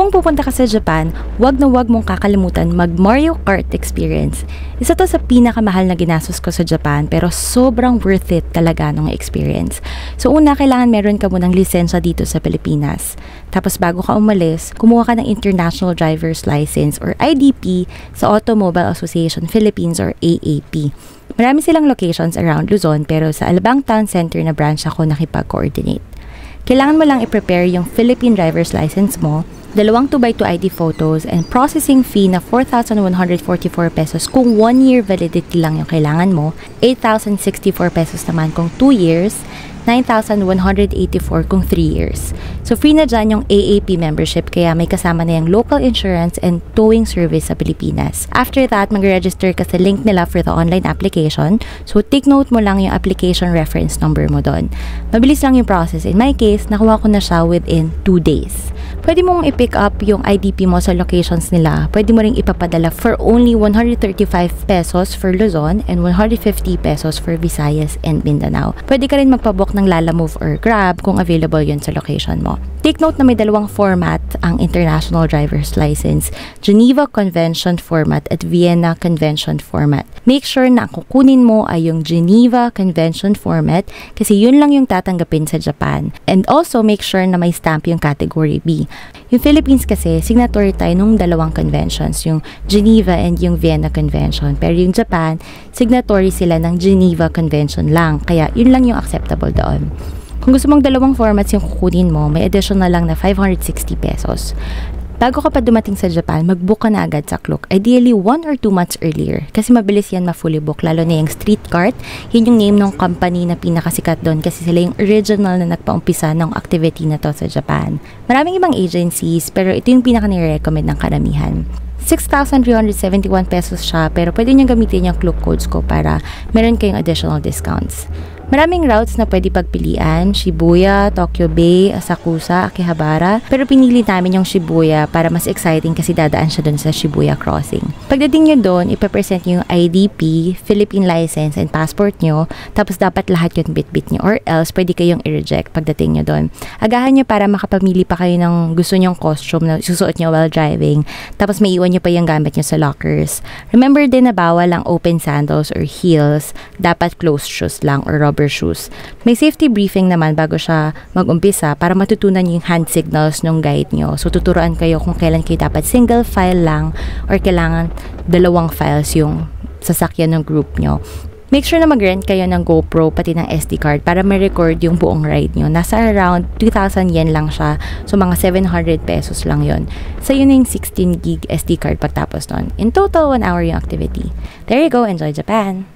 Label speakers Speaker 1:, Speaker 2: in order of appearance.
Speaker 1: Kung pupunta ka sa Japan, wag na wag mong kakalimutan mag Mario Kart experience. Isa to sa pinakamahal na ginastos ko sa Japan pero sobrang worth it talaga ng experience. So una, kailangan meron ka munang lisensya dito sa Pilipinas. Tapos bago ka umalis, kumuha ka ng International Driver's License or IDP sa Automobile Association Philippines or AAP. Marami silang locations around Luzon pero sa Alabang Town Center na branch ako nakipag-coordinate. Kailangan mo lang i-prepare yung Philippine driver's license mo, 2 2x2 ID photos, and processing fee na 4,144 pesos kung 1 year validity lang yung kailangan mo, 8,064 pesos naman kung 2 years, 9,184 kung 3 years. So free na dyan yung AAP membership kaya may kasama na yung local insurance and towing service sa Pilipinas. After that, mag-register ka sa link nila for the online application. So take note mo lang yung application reference number mo doon. Mabilis lang yung process. In my case, nakuha ko na siya within 2 days. Pwede mong i-pick up yung IDP mo sa locations nila. Pwede mo ring ipapadala for only 135 pesos for Luzon and 150 pesos for Visayas and Mindanao. Pwede ka rin magpabook ng Lalamove or Grab kung available yun sa location mo. Take note na may 2 format ang International Driver's License, Geneva Convention format at Vienna Convention format. Make sure na kukunin mo ay yung Geneva Convention format kasi yun lang yung tatanggapin sa Japan. And also make sure na may stamp yung Category B. Yung Philippines kasi, signatory tayo nung 2 conventions, yung Geneva and yung Vienna Convention. Pero yung Japan, signatory sila ng Geneva Convention lang. Kaya yun lang yung acceptable doon. Kung gusto mong 2 formats yung kukunin mo, may additional lang na 560 pesos. Bago ka pa dumating sa Japan, mag-book ka na agad sa Klook. Ideally, 1 or 2 months earlier. Kasi mabilis yan ma-fully book. Lalo na yung Street Cart. Yun yung name ng company na pinakasikat doon kasi sila yung original na nagpaumpisa ng activity na to sa Japan. Maraming ibang agencies, pero ito yung pinaka-ni-recommend ng karamihan. 6,371 pesos siya, pero pwede nyo gamitin yung Klook codes ko para meron kayong additional discounts. Maraming routes na pwede pagpilian, Shibuya, Tokyo Bay, Asakusa, Akihabara, pero pinili namin yung Shibuya para mas exciting kasi dadaan siya dun sa Shibuya Crossing. Pagdating nyo dun, ipapresent nyo yung IDP, Philippine license, and passport nyo, tapos dapat lahat yung bit-bit nyo or else pwede kayong i-reject pagdating nyo dun. Agahan nyo para makapamili pa kayo ng gusto nyong costume na susuot nyo while driving, tapos may iwan nyo pa yung gamit nyo sa lockers. Remember din na bawal ang open sandals or heels, dapat closed shoes lang or rubber shoes. May safety briefing naman bago siya mag-umpisa para matutunan yung hand signals ng guide nyo. So, tuturuan kayo kung kailan kayo dapat single file lang or kailangan 2 files yung sasakyan ng group nyo. Make sure na mag-rent kayo ng GoPro pati ng SD card para ma-record yung buong ride nyo. Nasa around 2,000 yen lang siya. So, mga 700 pesos lang yon. So, yun yung 16 gig SD card pagtapos nun. In total, 1 hour yung activity. There you go. Enjoy Japan!